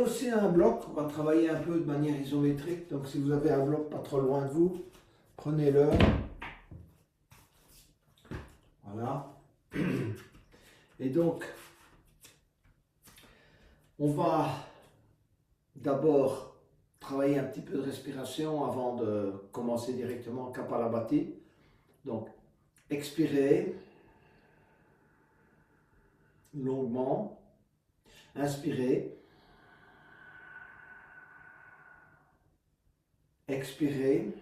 aussi un bloc, on va travailler un peu de manière isométrique. Donc si vous avez un bloc pas trop loin de vous, prenez-le. Voilà. Et donc, on va d'abord travailler un petit peu de respiration avant de commencer directement Kapalabhati. Donc, expirez longuement, inspirez, expirez,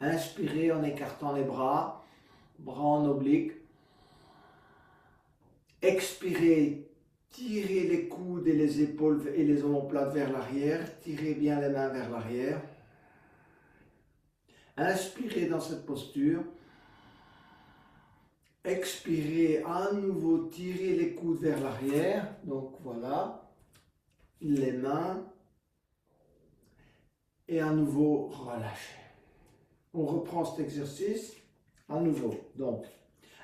inspirez en écartant les bras, bras en oblique, expirez, tirez les coudes et les épaules et les omoplates vers l'arrière, tirez bien les mains vers l'arrière, inspirez dans cette posture. Expirez à nouveau, tirez les coudes vers l'arrière. Donc voilà, les mains. Et à nouveau, relâchez. On reprend cet exercice à nouveau. Donc,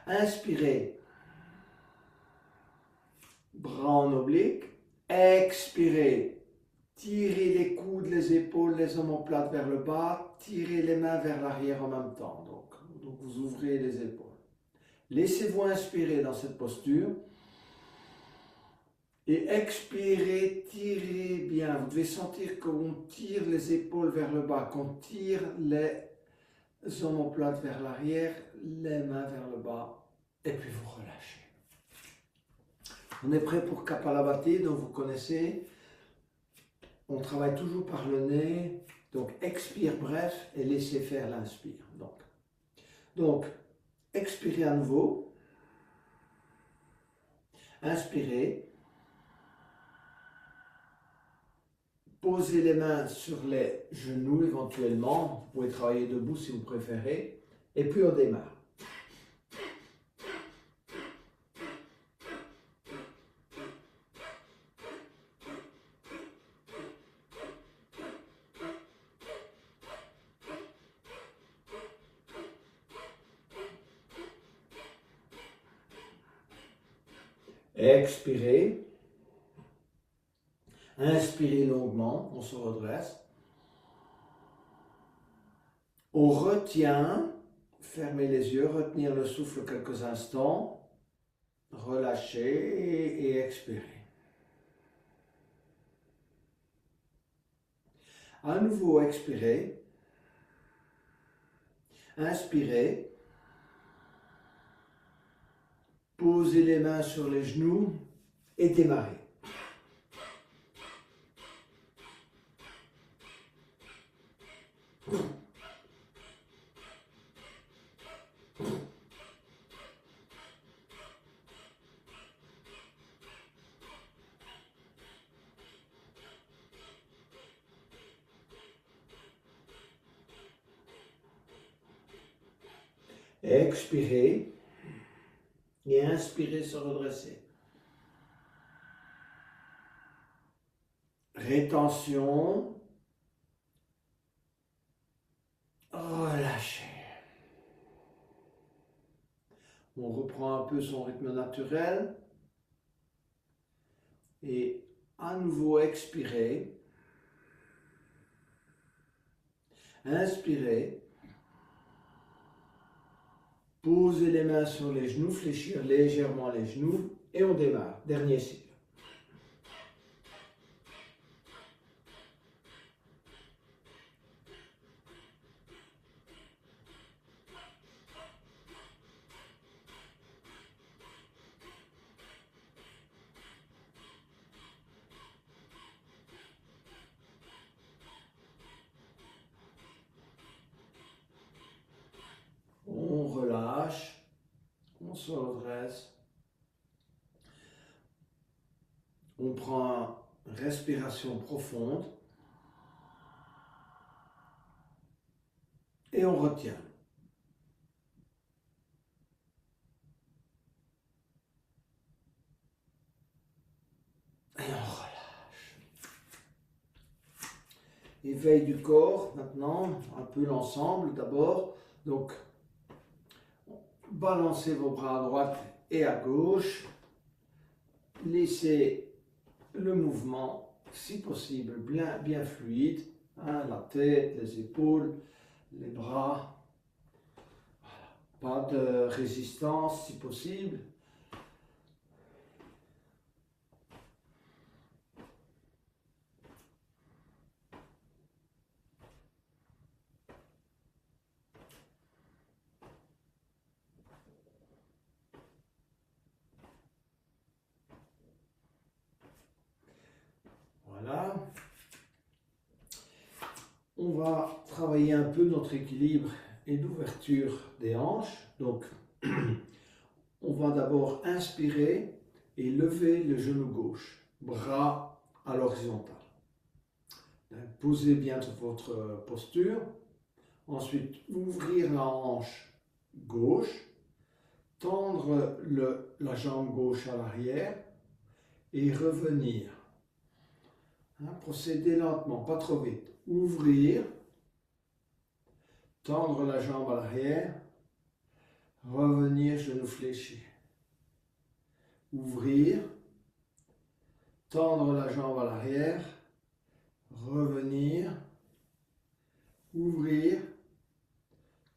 inspirez, bras en oblique. Expirez, tirez les coudes, les épaules, les omoplates vers le bas. Tirez les mains vers l'arrière en même temps. Donc vous ouvrez les épaules. Laissez-vous inspirer dans cette posture. Et expirez, tirez bien. Vous devez sentir qu'on tire les épaules vers le bas, qu'on tire les omoplates vers l'arrière, les mains vers le bas, et puis vous relâchez. On est prêt pour Kapalabhati, donc vous connaissez. On travaille toujours par le nez. Donc expire bref et laissez faire l'inspire. Donc expirez à nouveau. Inspirez. Posez les mains sur les genoux éventuellement. Vous pouvez travailler debout si vous préférez. Et puis on démarre. Expirez. Inspirez longuement, on se redresse. On retient, fermez les yeux, retenir le souffle quelques instants. Relâchez et expirez. À nouveau, expirez. Inspirez. Posez les mains sur les genoux et démarrez. Expirez et inspirez, se redresser. Rétention. Relâchez. On reprend un peu son rythme naturel. Et à nouveau expirez. Inspirez. Posez les mains sur les genoux, fléchir légèrement les genoux et on démarre. Dernier cycle. On relâche, on se redresse, on prend une respiration profonde et on retient. Et on relâche. Éveil du corps maintenant, un peu l'ensemble d'abord. Donc, balancez vos bras à droite et à gauche. laissez le mouvement, si possible, bien fluide, hein, la tête, les épaules, les bras, pas de résistance si possible. Voilà. On va travailler un peu notre équilibre et l'ouverture des hanches. Donc, on va d'abord inspirer et lever le genou gauche, bras à l'horizontale. Posez bien votre posture. Ensuite, ouvrir la hanche gauche, tendre la jambe gauche à l'arrière et revenir. Procédez lentement, pas trop vite. Ouvrir, tendre la jambe à l'arrière, revenir, genou fléchi. Ouvrir, tendre la jambe à l'arrière, revenir, ouvrir,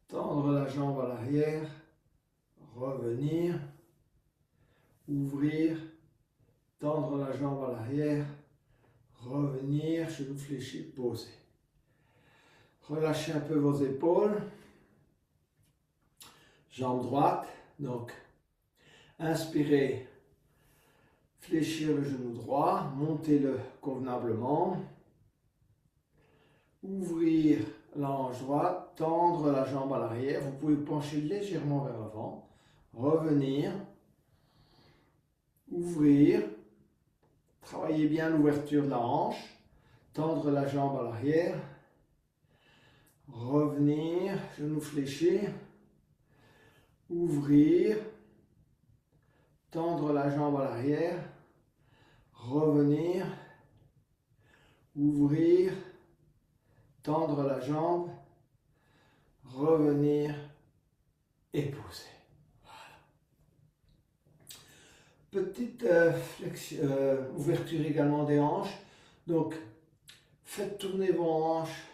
tendre la jambe à l'arrière, revenir, ouvrir, tendre la jambe à l'arrière, revenir, genou fléchi, poser. Relâchez un peu vos épaules, jambe droite, donc inspirez, fléchir le genou droit, montez-le convenablement, ouvrir la hanche droite, tendre la jambe à l'arrière, vous pouvez pencher légèrement vers l'avant, revenir, ouvrir, travaillez bien l'ouverture de la hanche, tendre la jambe à l'arrière, revenir, genou fléchi, ouvrir, tendre la jambe à l'arrière, revenir, ouvrir, tendre la jambe, revenir et poser. Voilà. Petite ouverture également des hanches. Donc, faites tourner vos hanches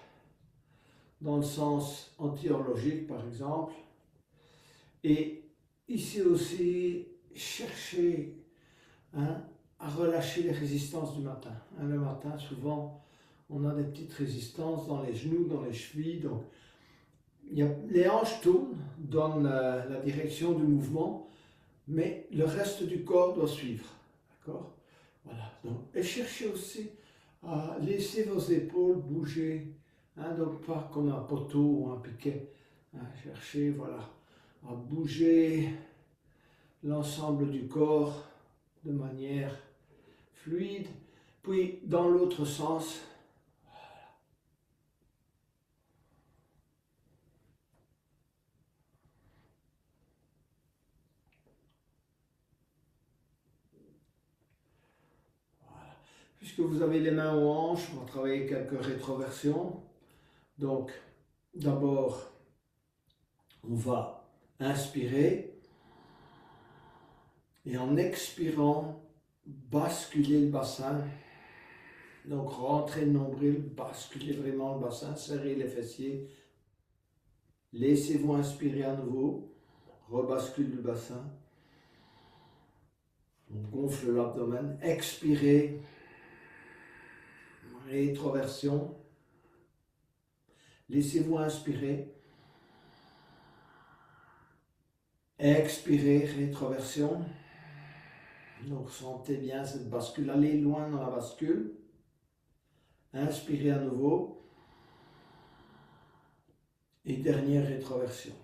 dans le sens anti-horlogique par exemple. Et ici aussi, cherchez à relâcher les résistances du matin. Le matin, souvent, on a des petites résistances dans les genoux, dans les chevilles. Donc, les hanches tournent, donnent la direction du mouvement, mais le reste du corps doit suivre. D'accord? Voilà. Donc, et cherchez aussi à laisser vos épaules bouger. Donc, pas comme un poteau ou un piquet. Cherchez, voilà, à bouger l'ensemble du corps de manière fluide. Puis, dans l'autre sens, puisque vous avez les mains aux hanches, on va travailler quelques rétroversions. Donc, d'abord, on va inspirer et en expirant, basculer le bassin. Donc, rentrez le nombril, basculez vraiment le bassin, serrez les fessiers. Laissez-vous inspirer à nouveau, rebascule le bassin. On gonfle l'abdomen, expirez. Rétroversion. Laissez-vous inspirer. Expirez, rétroversion. Donc sentez bien cette bascule. Allez loin dans la bascule. Inspirez à nouveau. Et dernière rétroversion.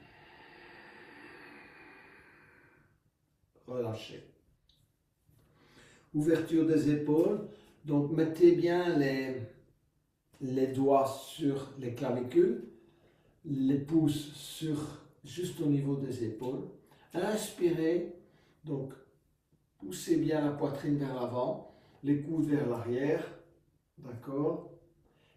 Relâchez. Ouverture des épaules. Donc mettez bien les doigts sur les clavicules, les pouces juste au niveau des épaules. Inspirez, donc poussez bien la poitrine vers l'avant, les coudes vers l'arrière, d'accord?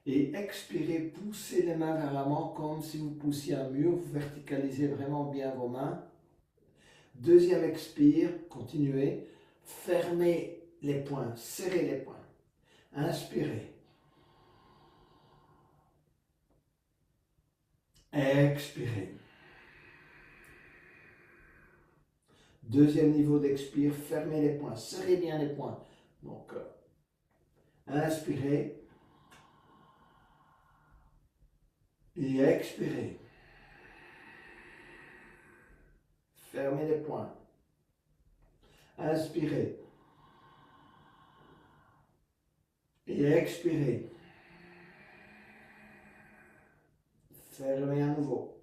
Et expirez, poussez les mains vers l'avant comme si vous poussiez un mur, vous verticalisez vraiment bien vos mains. Deuxième expire, continuez, fermez les poings, serrez les poings. Inspirez. Expirez. Deuxième niveau d'expire, fermez les poings, serrez bien les poings. Donc, inspirez et expirez. Fermez les poings. Inspirez et expirez. Fermez à nouveau.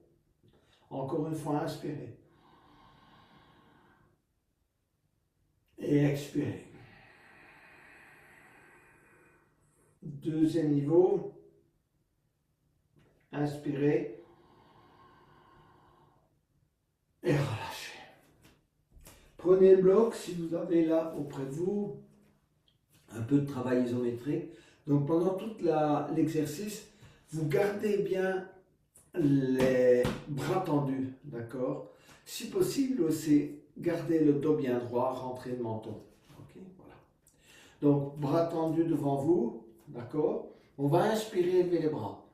Encore une fois, inspirez. Et expirez. Deuxième niveau. Inspirez. Et relâchez. Prenez le bloc si vous avez là auprès de vous un peu de travail isométrique. Donc pendant tout l'exercice, vous gardez bien les bras tendus, d'accord? Si possible aussi, gardez le dos bien droit, rentrez le menton. Okay, voilà. Donc bras tendus devant vous, d'accord? On va inspirer, lever les bras.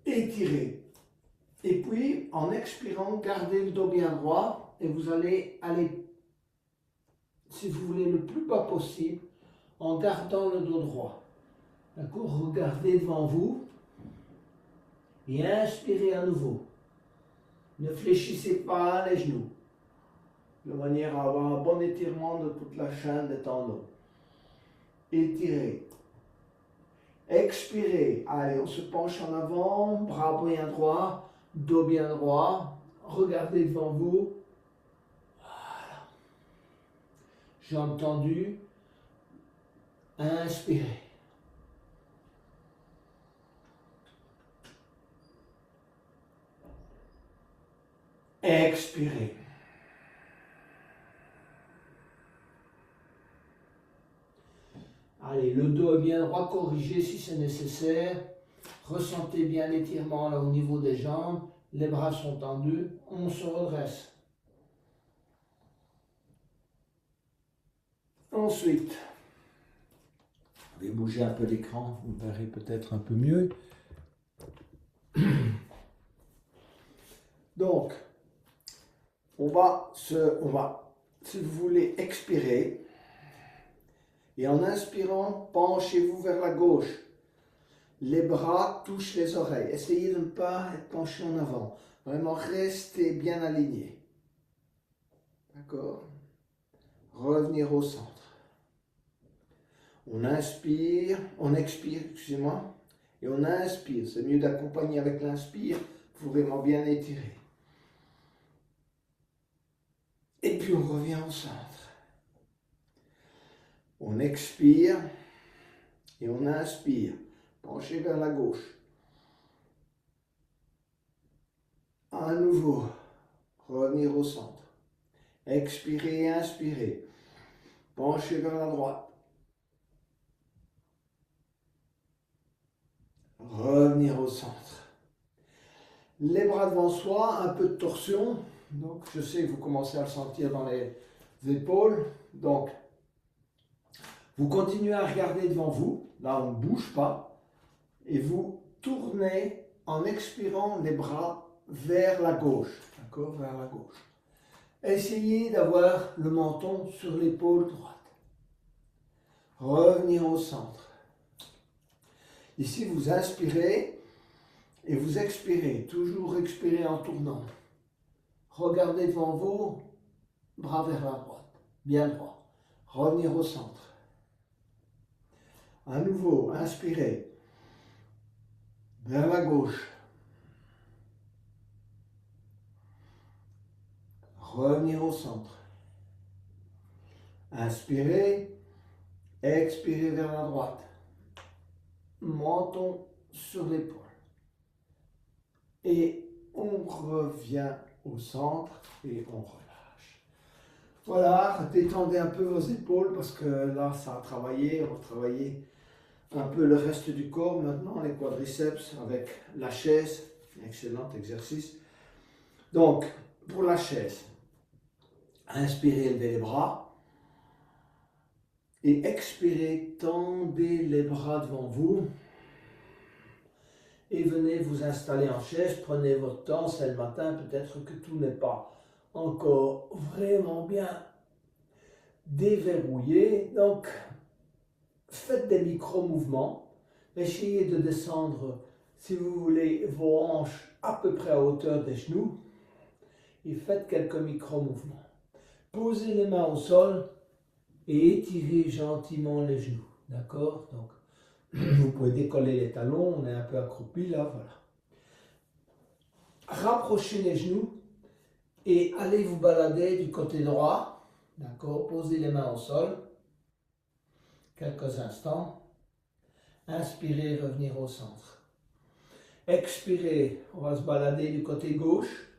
Étirez. Et puis, en expirant, gardez le dos bien droit et vous allez aller, si vous voulez, le plus bas possible en gardant le dos droit. D'accord? Regardez devant vous et inspirez à nouveau. Ne fléchissez pas les genoux, de manière à avoir un bon étirement de toute la chaîne des tendons. Étirez. Expirez. Allez, on se penche en avant, bras bien droit, dos bien droit. Regardez devant vous. Voilà. Jambes tendues. Inspirez. Expirez. Allez, le dos est bien droit, corrigez si c'est nécessaire. Ressentez bien l'étirement là au niveau des jambes. Les bras sont tendus. On se redresse. Ensuite, je vais bouger un peu l'écran, vous verrez peut-être un peu mieux. Donc, on va, si vous voulez, expirer. Et en inspirant, penchez-vous vers la gauche. Les bras touchent les oreilles. Essayez de ne pas être penché en avant. Vraiment, restez bien aligné. D'accord? Revenir au centre. On inspire, on expire, excusez-moi. Et on inspire. C'est mieux d'accompagner avec l'inspire. Il faut vraiment bien étirer. Et puis on revient au centre. On expire et on inspire. Penchez vers la gauche. À nouveau, revenir au centre. Expirez et inspirez. Penchez vers la droite. Revenir au centre. Les bras devant soi, un peu de torsion. Donc je sais que vous commencez à le sentir dans les épaules. Donc vous continuez à regarder devant vous. Là on ne bouge pas. Et vous tournez en expirant les bras vers la gauche. D'accord? Vers la gauche. Essayez d'avoir le menton sur l'épaule droite. Revenir au centre. Ici, vous inspirez et vous expirez. Toujours expirer en tournant. Regardez devant vous, bras vers la droite. Bien droit. Revenir au centre. À nouveau, inspirez. Vers la gauche. Revenir au centre. Inspirez. Expirez vers la droite. Menton sur l'épaule. Et on revient au centre et on relâche. Voilà, détendez un peu vos épaules parce que là, ça a travaillé. On va travailler un peu le reste du corps maintenant, les quadriceps avec la chaise. Excellent exercice. Donc, pour la chaise, Inspirez, levez les bras. Et expirez, tendez les bras devant vous. Et venez vous installer en chaise. Prenez votre temps, c'est le matin, peut-être que tout n'est pas encore vraiment bien déverrouillé. Donc, faites des micro-mouvements. Essayez de descendre, si vous voulez, vos hanches à peu près à hauteur des genoux. Et faites quelques micro-mouvements. Posez les mains au sol et étirez gentiment les genoux. D'accord? Donc, vous pouvez décoller les talons, on est un peu accroupi là, voilà. Rapprochez les genoux et allez vous balader du côté droit. D'accord? Posez les mains au sol. Quelques instants. Inspirez, revenir au centre. Expirez, on va se balader du côté gauche.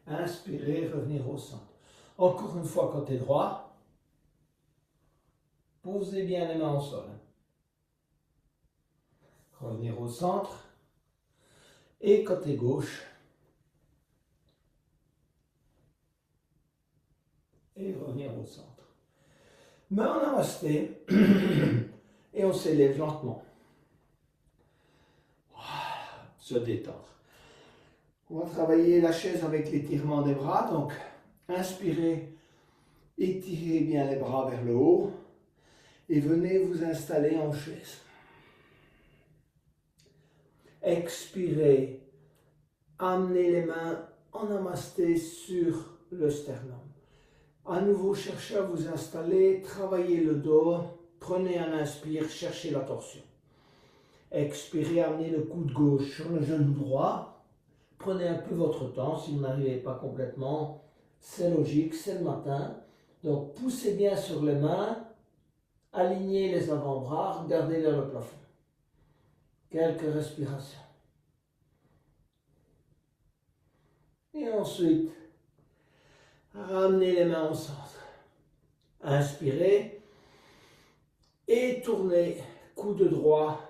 Inspirez, revenir au centre. Encore une fois, côté droit. Posez bien les mains au sol. Revenir au centre. Et côté gauche. Et revenir au centre. Main en namasté. Et on s'élève lentement. Se détendre. On va travailler la chaise avec l'étirement des bras. Donc, inspirez, étirez bien les bras vers le haut. Et venez vous installer en chaise. Expirez, amenez les mains en namasté sur le sternum. À nouveau, cherchez à vous installer, travaillez le dos, prenez un inspire, cherchez la torsion. Expirez, amenez le coude gauche sur le genou droit. Prenez un peu votre temps, si vous n'arrivez pas complètement, c'est logique, c'est le matin. Donc poussez bien sur les mains, alignez les avant-bras, regardez vers le plafond. Quelques respirations. Et ensuite, ramenez les mains au centre. Inspirez et tournez, coude droit,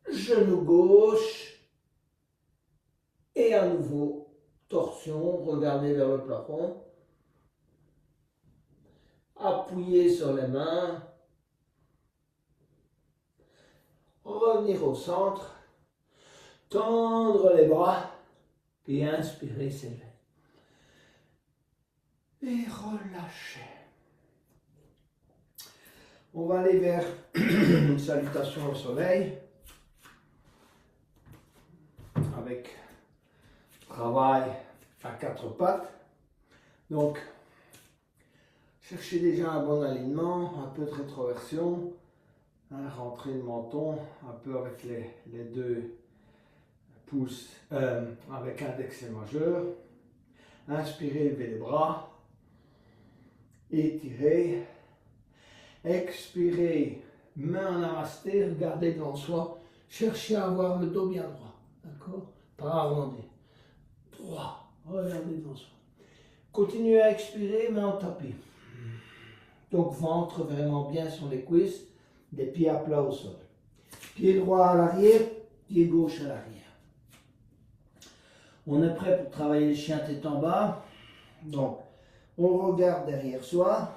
genou gauche. Et à nouveau, torsion, regardez vers le plafond. Appuyez sur les mains. Revenir au centre. Tendre les bras. Et inspirer, s'élever. Et relâcher. On va aller vers une salutation au soleil. Avec travail à quatre pattes. Donc, cherchez déjà un bon alignement, un peu de rétroversion, rentrée de menton, un peu avec les deux pouces, avec index et majeur. Inspirez, levez les bras, étirez, expirez, main en namasté, regardez devant soi, cherchez à avoir le dos bien droit, d'accord? Pas arrondi, droit, regardez devant soi. Continuez à expirer, main en tapis. Donc ventre vraiment bien sur les cuisses, des pieds à plat au sol. Pied droit à l'arrière, pied gauche à l'arrière. On est prêt pour travailler le chien tête en bas. Donc, on regarde derrière soi.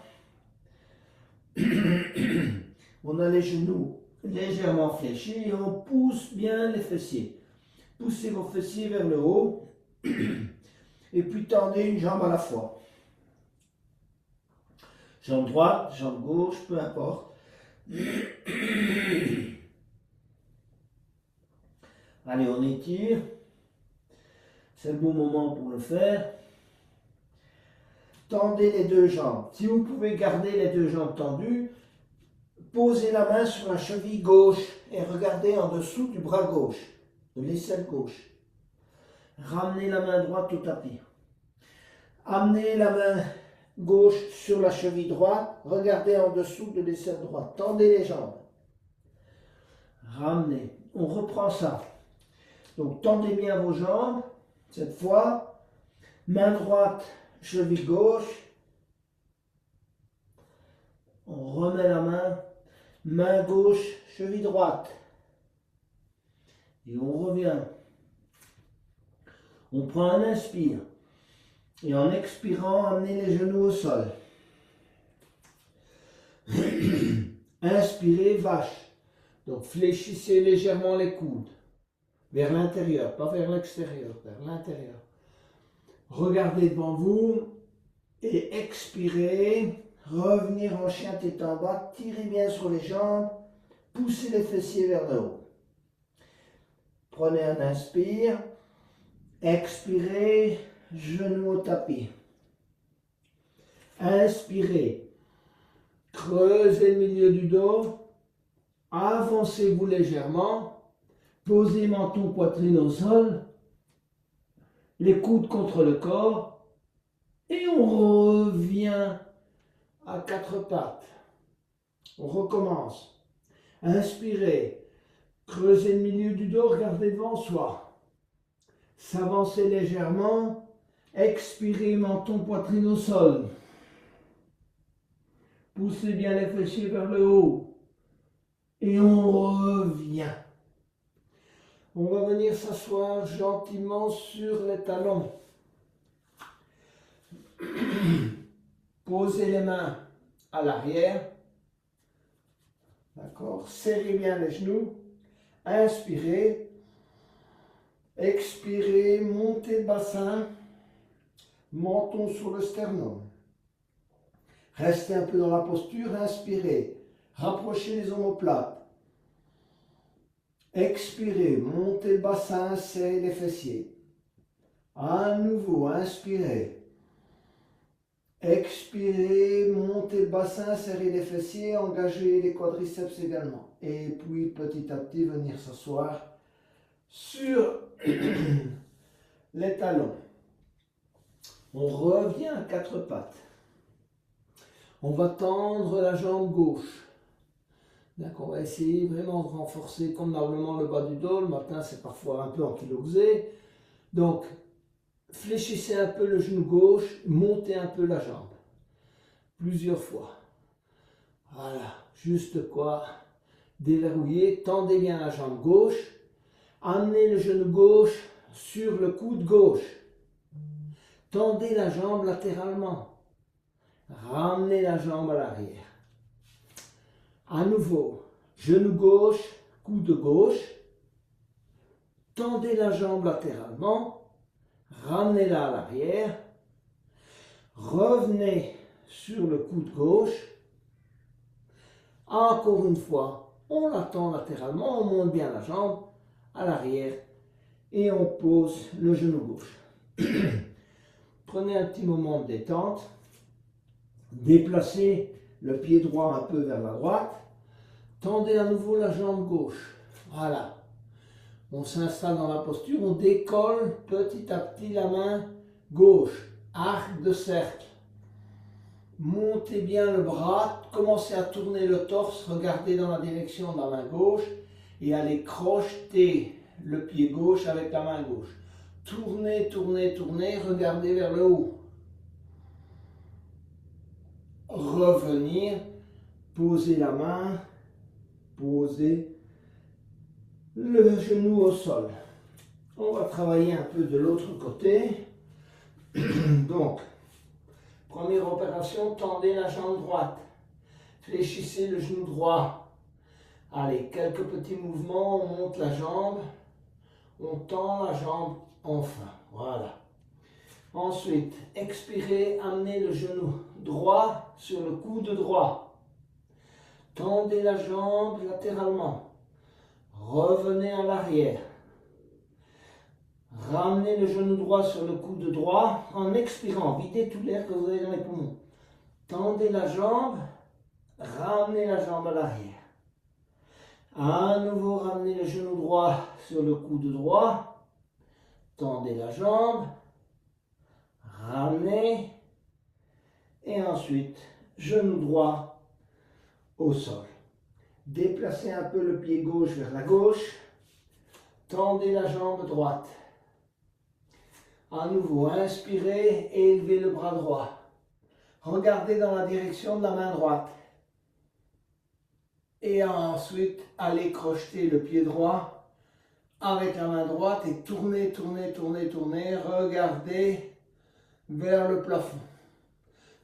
On a les genoux légèrement fléchis et on pousse bien les fessiers. Poussez vos fessiers vers le haut. Et puis tendez une jambe à la fois. Jambe droite, jambe gauche, peu importe. Allez, on étire. C'est le bon moment pour le faire. Tendez les deux jambes. Si vous pouvez garder les deux jambes tendues, posez la main sur la cheville gauche et regardez en dessous du bras gauche, de l'aisselle gauche. Ramenez la main droite au tapis. Amenez la main gauche sur la cheville droite, regardez en dessous de l'aisselle droite. Tendez les jambes. Ramenez. On reprend ça. Donc tendez bien vos jambes. Cette fois, main droite, cheville gauche. On remet la main. Main gauche, cheville droite. Et on revient. On prend un inspire. Et en expirant, amenez les genoux au sol. Inspirez, vache. Donc fléchissez légèrement les coudes. Vers l'intérieur, pas vers l'extérieur, vers l'intérieur. Regardez devant vous et expirez. Revenir en chien tête en bas. Tirez bien sur les jambes. Poussez les fessiers vers le haut. Prenez un inspire. Expirez. Genoux au tapis. Inspirez. Creusez le milieu du dos. Avancez-vous légèrement. Posez menton, poitrine au sol. Les coudes contre le corps. Et on revient à quatre pattes. On recommence. Inspirez. Creusez le milieu du dos. Regardez devant soi. S'avancer légèrement. Expirez, menton, poitrine au sol. Poussez bien les fessiers vers le haut. Et on revient. On va venir s'asseoir gentiment sur les talons. Posez les mains à l'arrière. D'accord. Serrez bien les genoux. Inspirez. Expirez. Montez le bassin. Menton sur le sternum. Restez un peu dans la posture. Inspirez. Rapprochez les omoplates. Expirez, montez le bassin, serrez les fessiers. À nouveau, inspirez. Expirez, montez le bassin, serrez les fessiers, engagez les quadriceps également. Et puis petit à petit, venir s'asseoir sur les talons. On revient à quatre pattes. On va tendre la jambe gauche. Donc on va essayer vraiment de renforcer convenablement le bas du dos. Le matin, c'est parfois un peu ankylosé. Donc, fléchissez un peu le genou gauche, montez un peu la jambe. Plusieurs fois. Voilà, juste quoi. Déverrouillez, tendez bien la jambe gauche. Amenez le genou gauche sur le coude gauche. Tendez la jambe latéralement. Ramenez la jambe à l'arrière. À nouveau, genou gauche, coude gauche. Tendez la jambe latéralement. Ramenez-la à l'arrière. Revenez sur le coude gauche. Encore une fois, on la tend latéralement, on monte bien la jambe à l'arrière et on pose le genou gauche. Prenez un petit moment de détente. Déplacez le pied droit un peu vers la droite. Tendez à nouveau la jambe gauche. Voilà. On s'installe dans la posture, on décolle petit à petit la main gauche. Arc de cercle. Montez bien le bras, commencez à tourner le torse, regardez dans la direction de la main gauche et allez crocheter le pied gauche avec la main gauche. Tournez, tournez, tournez, regardez vers le haut. Revenir, posez la main, posez le genou au sol. On va travailler un peu de l'autre côté. Donc, première opération, tendez la jambe droite. Fléchissez le genou droit. Allez, quelques petits mouvements, on monte la jambe. On tend la jambe enfin. Voilà. Ensuite, expirez, amenez le genou droit sur le coude droit. Tendez la jambe latéralement. Revenez à l'arrière. Ramenez le genou droit sur le coude droit en expirant. Videz tout l'air que vous avez dans les poumons. Tendez la jambe. Ramenez la jambe à l'arrière. À nouveau, ramenez le genou droit sur le coude droit. Tendez la jambe. Ramenez. Et ensuite, genou droit au sol. Déplacez un peu le pied gauche vers la gauche. Tendez la jambe droite. À nouveau, inspirez et élevez le bras droit. Regardez dans la direction de la main droite. Et ensuite, allez crocheter le pied droit avec la main droite et tournez, tournez, tournez, tournez. Regardez vers le plafond.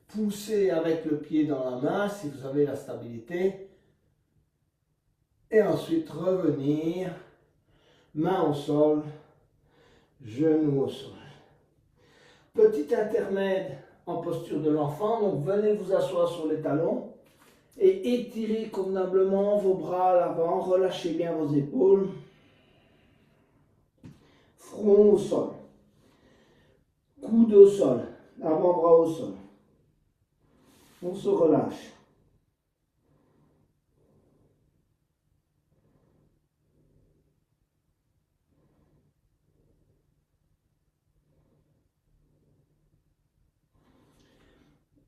Poussez avec le pied dans la main si vous avez la stabilité. Et ensuite revenir, main au sol, genou au sol. Petit intermède en posture de l'enfant, donc venez vous asseoir sur les talons et étirez convenablement vos bras à l'avant, relâchez bien vos épaules, front au sol, coude au sol, avant-bras au sol. On se relâche.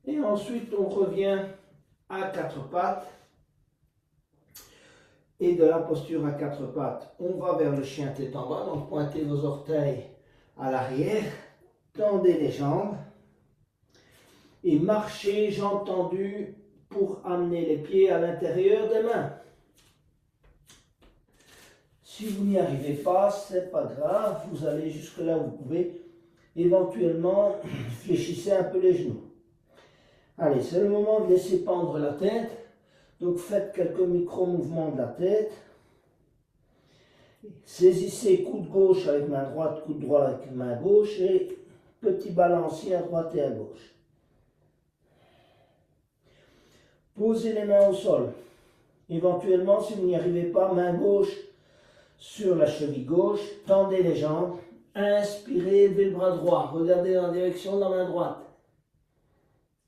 Et ensuite, on revient à quatre pattes. Et de la posture à quatre pattes, on va vers le chien tête en bas. Donc, pointez vos orteils à l'arrière. Tendez les jambes. Et marchez, jambes tendues, pour amener les pieds à l'intérieur des mains. Si vous n'y arrivez pas, c'est pas grave. Vous allez jusque là où vous pouvez. Éventuellement, fléchissez un peu les genoux. Allez, c'est le moment de laisser pendre la tête. Donc faites quelques micro-mouvements de la tête. Saisissez coude gauche avec main droite, coude droit avec main gauche et petit balancier à droite et à gauche. Posez les mains au sol. Éventuellement, si vous n'y arrivez pas, main gauche sur la cheville gauche, tendez les jambes. Inspirez, élevez le bras droit. Regardez en direction de la main droite.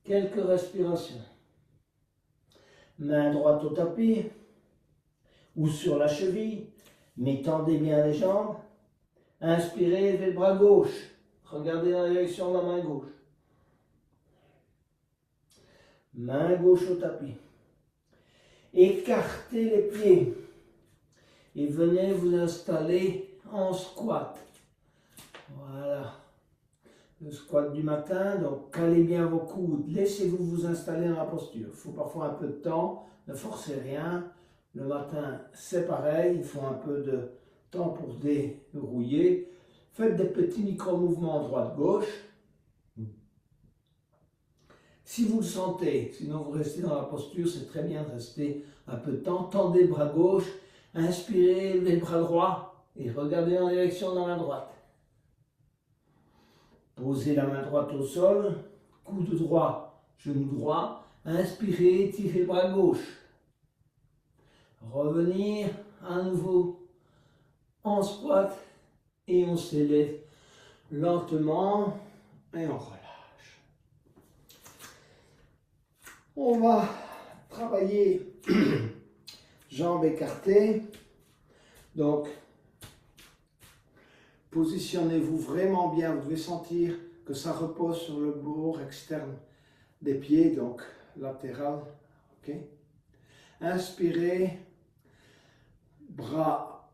Quelques respirations. Main droite au tapis ou sur la cheville, mais tendez bien les jambes. Inspirez, levez le bras gauche. Regardez dans la direction de la main gauche. Main gauche au tapis. Écartez les pieds et venez vous installer en squat. Voilà. Le squat du matin, donc calez bien vos coudes. Laissez-vous vous installer dans la posture. Il faut parfois un peu de temps, ne forcez rien. Le matin, c'est pareil, il faut un peu de temps pour se dérouiller. Faites des petits micro-mouvements droite-gauche. Si vous le sentez, sinon vous restez dans la posture, c'est très bien de rester un peu de temps. Tendez le bras gauche, inspirez, levez le bras droit et regardez en direction de la main droite. Posez la main droite au sol, coude droit, genou droit. Inspirez, étirez le bras gauche. Revenir à nouveau en squat et on s'élève lentement et on relâche. On va travailler jambes écartées. Donc, positionnez-vous vraiment bien. Vous devez sentir que ça repose sur le bord externe des pieds, donc latéral. Ok. Inspirez, bras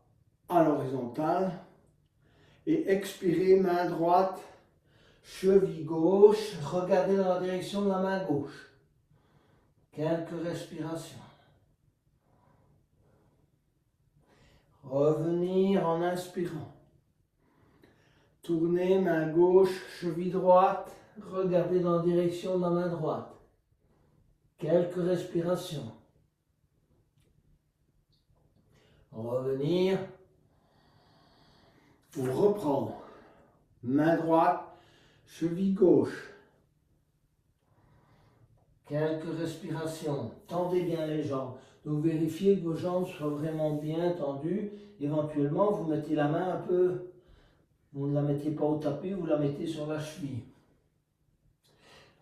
à l'horizontale. Et expirez, main droite, cheville gauche. Regardez dans la direction de la main gauche. Quelques respirations. Revenir en inspirant. Tournez, main gauche, cheville droite. Regardez dans la direction de la main droite. Quelques respirations. Revenir. Pour reprendre. Main droite, cheville gauche. Quelques respirations. Tendez bien les jambes. Donc vérifiez que vos jambes soient vraiment bien tendues. Éventuellement, vous mettez la main un peu. Vous ne la mettez pas au tapis, vous la mettez sur la cheville.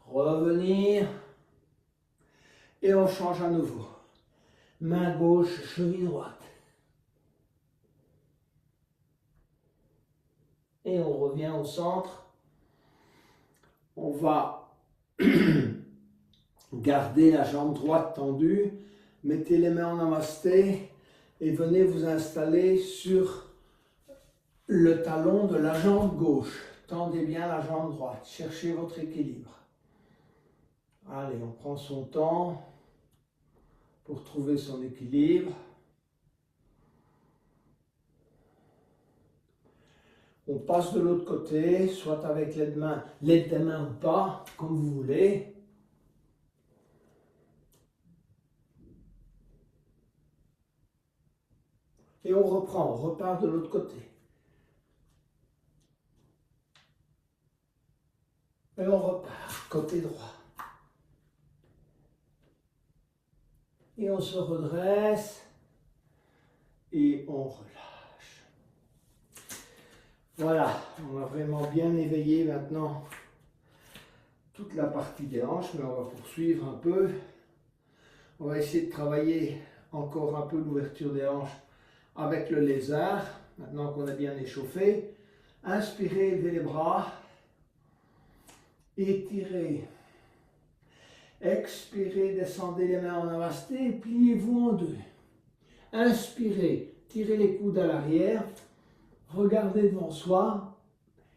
Revenir. Et on change à nouveau. Main gauche, cheville droite. Et on revient au centre. On va garder la jambe droite tendue. Mettez les mains en namasté et venez vous installer sur le talon de la jambe gauche. Tendez bien la jambe droite. Cherchez votre équilibre. Allez, on prend son temps pour trouver son équilibre. On passe de l'autre côté, soit avec l'aide des mains ou pas, comme vous voulez. Et on reprend, on repart de l'autre côté. Et on repart, côté droit. Et on se redresse et on relâche. Voilà, on a vraiment bien éveillé maintenant toute la partie des hanches, mais on va poursuivre un peu. On va essayer de travailler encore un peu l'ouverture des hanches avec le lézard, maintenant qu'on a bien échauffé. Inspirez, levez les bras, étirez. Expirez, descendez les mains en namasté et pliez-vous en deux. Inspirez, tirez les coudes à l'arrière, regardez devant soi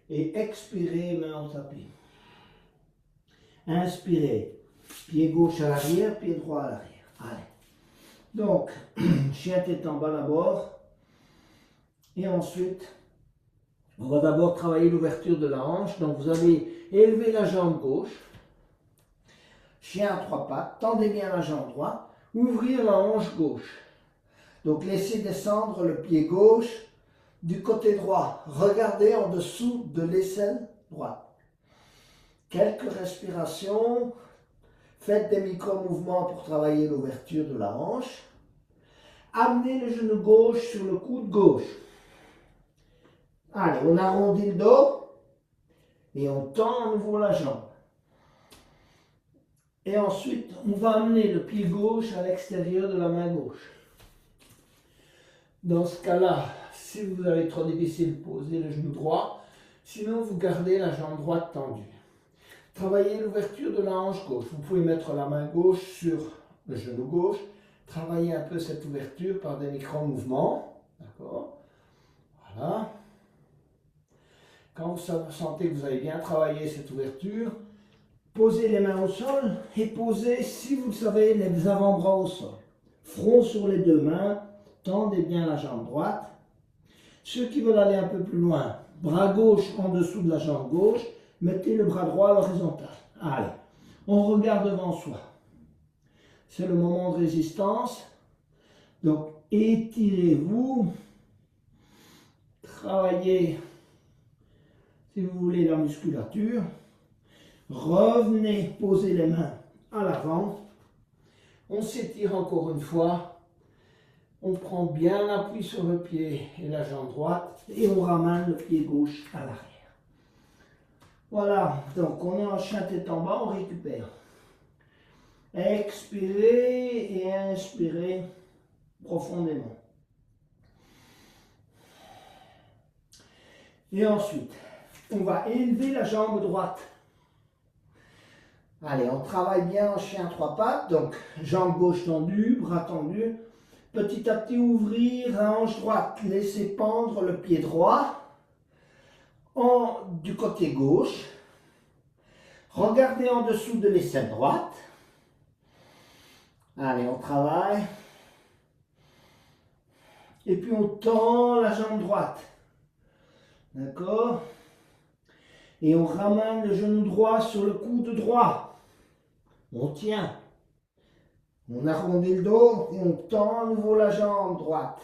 et expirez, main au tapis. Inspirez, pied gauche à l'arrière, pied droit à l'arrière. Allez. Donc, chien tête en bas d'abord. Et ensuite, on va d'abord travailler l'ouverture de la hanche. Donc, vous allez élever la jambe gauche. Chien à trois pattes, tendez bien la jambe droite, ouvrir la hanche gauche. Donc laissez descendre le pied gauche du côté droit. Regardez en dessous de l'aisselle droite. Quelques respirations. Faites des micro-mouvements pour travailler l'ouverture de la hanche. Amenez le genou gauche sur le coude gauche. Allez, on arrondit le dos et on tend à nouveau la jambe. Et ensuite, on va amener le pied gauche à l'extérieur de la main gauche. Dans ce cas-là, si vous avez trop difficile, posez le genou droit. Sinon, vous gardez la jambe droite tendue. Travaillez l'ouverture de la hanche gauche. Vous pouvez mettre la main gauche sur le genou gauche. Travaillez un peu cette ouverture par des micro-mouvements. D'accord? Voilà. Quand vous sentez que vous avez bien travaillé cette ouverture, posez les mains au sol et posez, si vous le savez, les avant-bras au sol. Front sur les deux mains, tendez bien la jambe droite. Ceux qui veulent aller un peu plus loin, bras gauche en dessous de la jambe gauche, mettez le bras droit à l'horizontale. Allez, on regarde devant soi. C'est le moment de résistance. Donc, étirez-vous. Travaillez, si vous voulez, la musculature. Revenez, posez les mains à l'avant. On s'étire encore une fois. On prend bien l'appui sur le pied et la jambe droite et on ramène le pied gauche à l'arrière. Voilà, donc on est en chien tête en bas, on récupère. Expirez et inspirez profondément. Et ensuite, on va élever la jambe droite. Allez, on travaille bien en chien trois pattes, donc jambe gauche tendue, bras tendus. Petit à petit ouvrir la hanche droite, laissez pendre le pied droit du côté gauche. Regardez en dessous de l'aisselle droite. Allez, on travaille. Et puis on tend la jambe droite. D'accord? Et on ramène le genou droit sur le coude droit. On tient. On arrondit le dos et on tend à nouveau la jambe droite.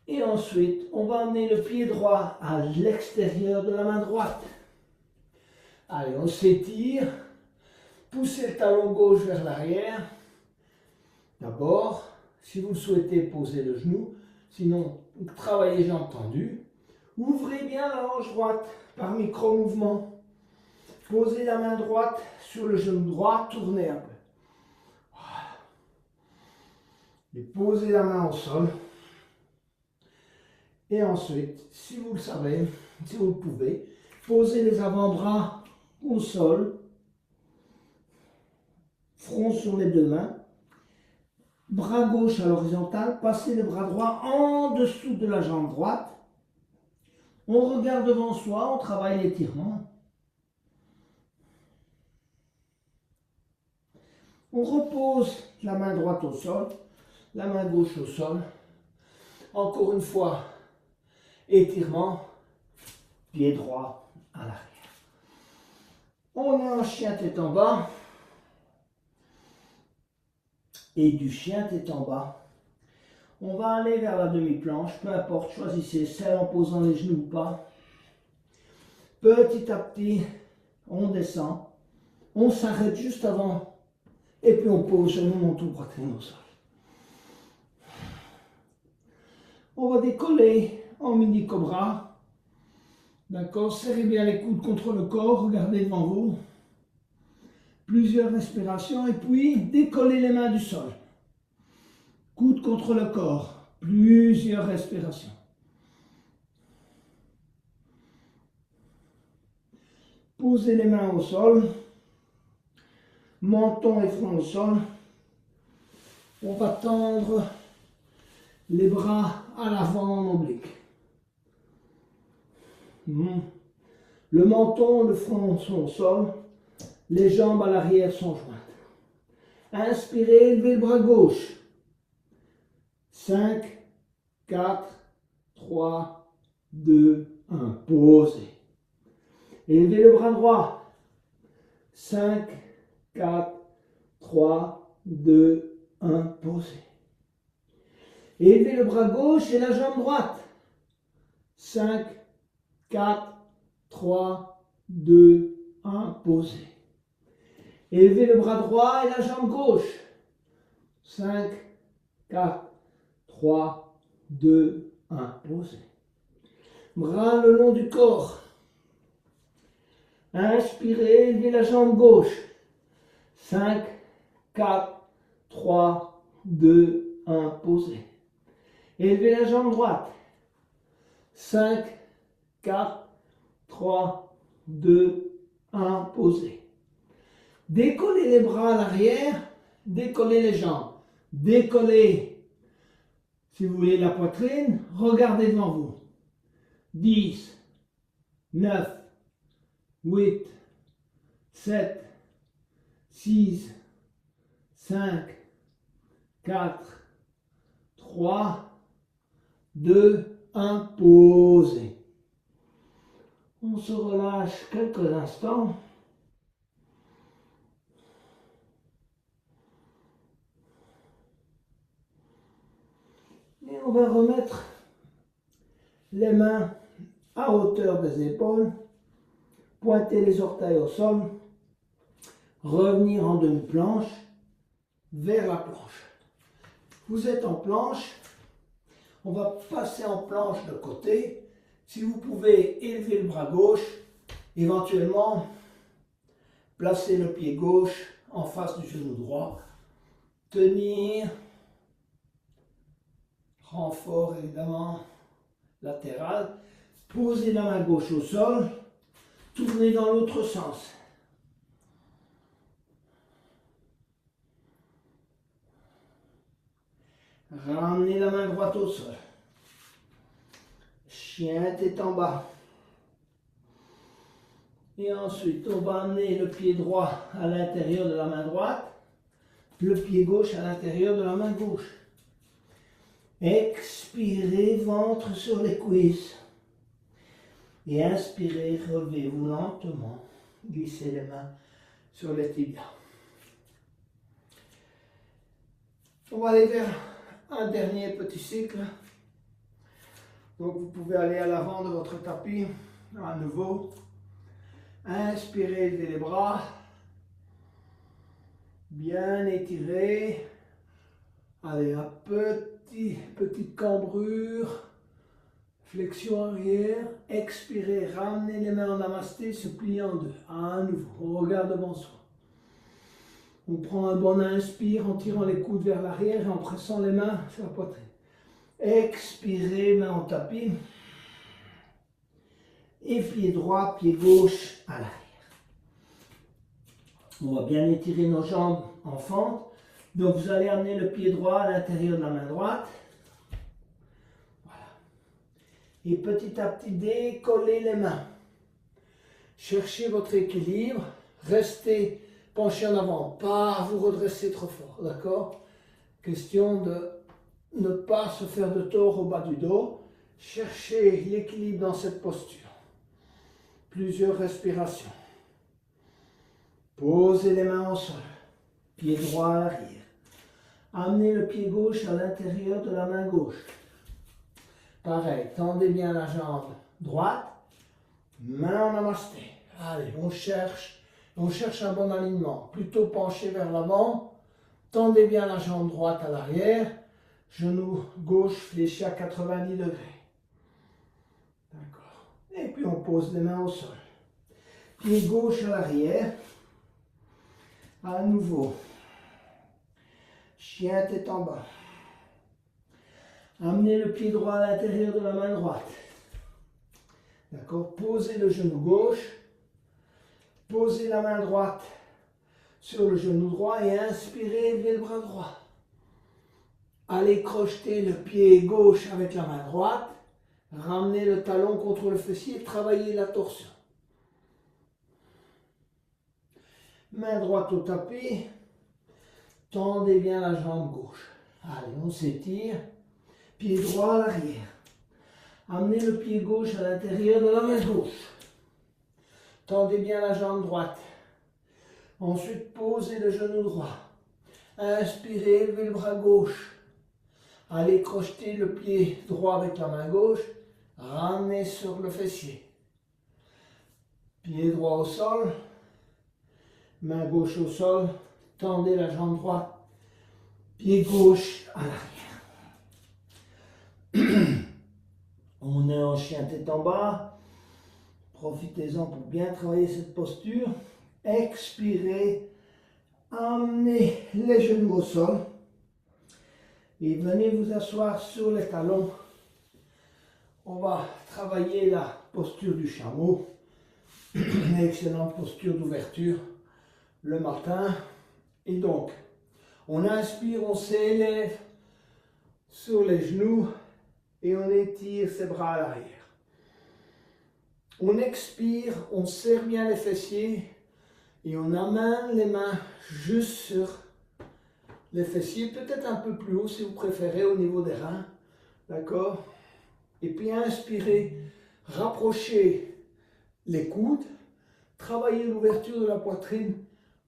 Et ensuite, on va amener le pied droit à l'extérieur de la main droite. Allez, on s'étire. Poussez le talon gauche vers l'arrière. D'abord, si vous le souhaitez, posez le genou. Sinon, travaillez les jambes tendues. Ouvrez bien la hanche droite par micro-mouvement. Posez la main droite sur le genou droit, tournez un peu. Voilà. Et posez la main au sol. Et ensuite, si vous le savez, si vous le pouvez, posez les avant-bras au sol. Front sur les deux mains. Bras gauche à l'horizontale. Passez le bras droit en dessous de la jambe droite. On regarde devant soi, on travaille l'étirement. On repose la main droite au sol, la main gauche au sol. Encore une fois, étirement, pied droit à l'arrière. On est en chien tête en bas. Et du chien tête en bas, on va aller vers la demi-planche, peu importe, choisissez celle en posant les genoux ou pas. Petit à petit, on descend, on s'arrête juste avant, et puis on pose genoux, on tout poitrine au sol. On va décoller en mini cobra. D'accord, serrez bien les coudes contre le corps, regardez devant vous. Plusieurs respirations, et puis décollez les mains du sol. Coude contre le corps, plusieurs respirations. Posez les mains au sol, menton et front au sol. On va tendre les bras à l'avant en oblique. Le menton, le front sont au sol, les jambes à l'arrière sont jointes. Inspirez, élevez le bras gauche. 5, 4, 3, 2, 1. Posez. Élevez le bras droit. 5, 4, 3, 2, 1. Posez. Élevez le bras gauche et la jambe droite. 5, 4, 3, 2, 1. Posez. Élevez le bras droit et la jambe gauche. 5, 4, 3, 2, 1. Posez. Bras le long du corps. Inspirez, élevez la jambe gauche. 5, 4, 3, 2, 1. Posez. Élevez la jambe droite. 5, 4, 3, 2, 1. Posez. Décollez les bras à l'arrière, décollez les jambes. Décollez, si vous voulez, la poitrine, regardez devant vous. 10, 9, 8, 7, 6, 5, 4, 3, 2, 1. Posez. On se relâche quelques instants. Et on va remettre les mains à hauteur des épaules, pointer les orteils au sol, revenir en demi-planche vers la planche. Vous êtes en planche, on va passer en planche de côté. Si vous pouvez élever le bras gauche, éventuellement placer le pied gauche en face du genou droit, tenir, renfort évidemment latéral, posez la main gauche au sol, tournez dans l'autre sens. Ramenez la main droite au sol. Chien tête en bas. Et ensuite, on va amener le pied droit à l'intérieur de la main droite, le pied gauche à l'intérieur de la main gauche. Expirez, ventre sur les cuisses. Et inspirez, relevez-vous lentement. Glissez les mains sur les tibias. On va aller vers un dernier petit cycle. Donc vous pouvez aller à l'avant de votre tapis, à nouveau. Inspirez, levez les bras. Bien étirez. Allez, un petite cambrure. Flexion arrière. Expirez, ramenez les mains en namasté, se pliez en deux. À nouveau, on regarde devant soi. On prend un bon inspire en tirant les coudes vers l'arrière et en pressant les mains sur la poitrine. Expirez, main en tapis. Et pied droit, pied gauche à l'arrière. On va bien étirer nos jambes en fente. Donc vous allez amener le pied droit à l'intérieur de la main droite. Voilà. Et petit à petit, décollez les mains. Cherchez votre équilibre. Restez penché en avant. Pas vous redresser trop fort. D'accord? Question de ne pas se faire de tort au bas du dos. Cherchez l'équilibre dans cette posture. Plusieurs respirations. Posez les mains au sol. Pied droit à l'arrière. Amenez le pied gauche à l'intérieur de la main gauche. Pareil, tendez bien la jambe droite. Main en namasté. Allez, on cherche un bon alignement. Plutôt penché vers l'avant. Tendez bien la jambe droite à l'arrière. Genou gauche fléchi à 90 degrés. D'accord. Et puis on pose les mains au sol. Pied gauche à l'arrière. À nouveau. Chien tête en bas. Amenez le pied droit à l'intérieur de la main droite. D'accord. Posez le genou gauche. Posez la main droite sur le genou droit et inspirez, levez le bras droit. Allez crocheter le pied gauche avec la main droite. Ramenez le talon contre le fessier, travaillez la torsion. Main droite au tapis. Tendez bien la jambe gauche. Allez, on s'étire. Pied droit à l'arrière. Amenez le pied gauche à l'intérieur de la main gauche. Tendez bien la jambe droite. Ensuite, posez le genou droit. Inspirez, levez le bras gauche. Allez crocheter le pied droit avec la main gauche. Ramenez sur le fessier. Pied droit au sol. Main gauche au sol. Tendez la jambe droite. Pied gauche à l'arrière. On est en chien tête en bas. Profitez-en pour bien travailler cette posture. Expirez. Amenez les genoux au sol. Et venez vous asseoir sur les talons. On va travailler la posture du chameau. Une excellente posture d'ouverture le matin. Et donc, on inspire, on s'élève sur les genoux et on étire ses bras à l'arrière. On expire, on serre bien les fessiers et on amène les mains juste sur les fessiers, peut-être un peu plus haut si vous préférez, au niveau des reins. D'accord? Et puis inspirez, rapprochez les coudes, travaillez l'ouverture de la poitrine,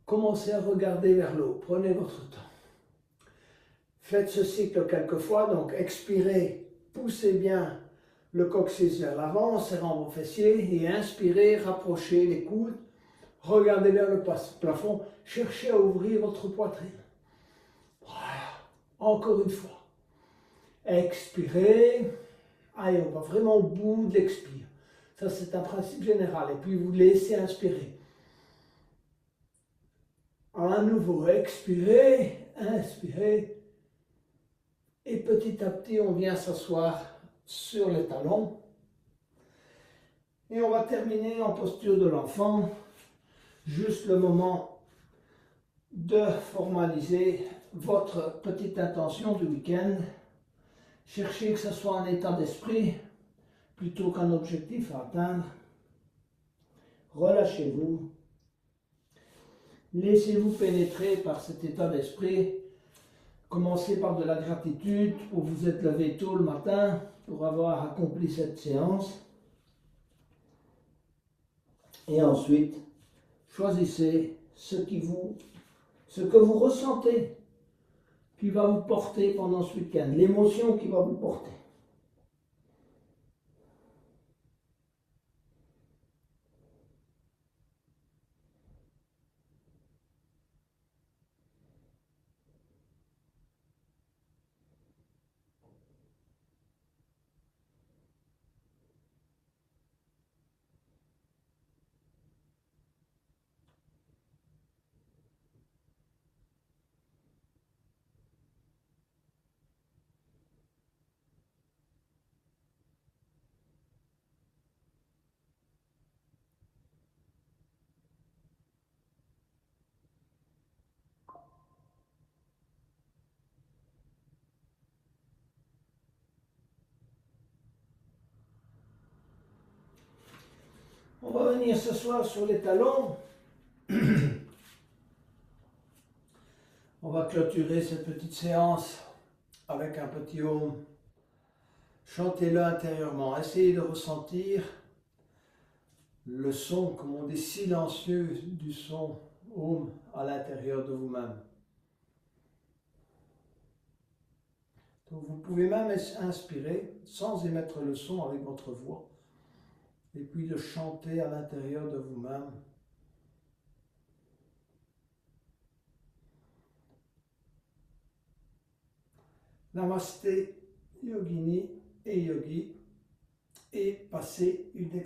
commencez à regarder vers le haut, prenez votre temps. Faites ce cycle quelques fois, donc expirez, poussez bien le coccyx vers l'avant en serrant vos fessiers et inspirez, rapprochez les coudes, regardez vers le plafond, cherchez à ouvrir votre poitrine. Voilà, encore une fois. Expirez, allez, on va vraiment au bout de l'expire. Ça, c'est un principe général. Et puis, vous laissez inspirer. À nouveau, expirez, inspirez. Et petit à petit, on vient s'asseoir sur les talons. Et on va terminer en posture de l'enfant. Juste le moment de formaliser votre petite intention du week-end. Cherchez que ce soit un état d'esprit plutôt qu'un objectif à atteindre. Relâchez-vous. Laissez-vous pénétrer par cet état d'esprit. Commencez par de la gratitude pour vous être levé tôt le matin, pour avoir accompli cette séance. Et ensuite, choisissez ce que vous ressentez qui va vous porter pendant ce week-end, l'émotion qui va vous porter. On va venir s'asseoir sur les talons. On va clôturer cette petite séance avec un petit home Chantez-le intérieurement. Essayez de ressentir le son, comme on dit, silencieux du son Om à l'intérieur de vous-même. Donc vous pouvez même inspirer sans émettre le son avec votre voix et puis le chanter à l'intérieur de vous-même. Namasté, yogini et yogi, et passez une excellente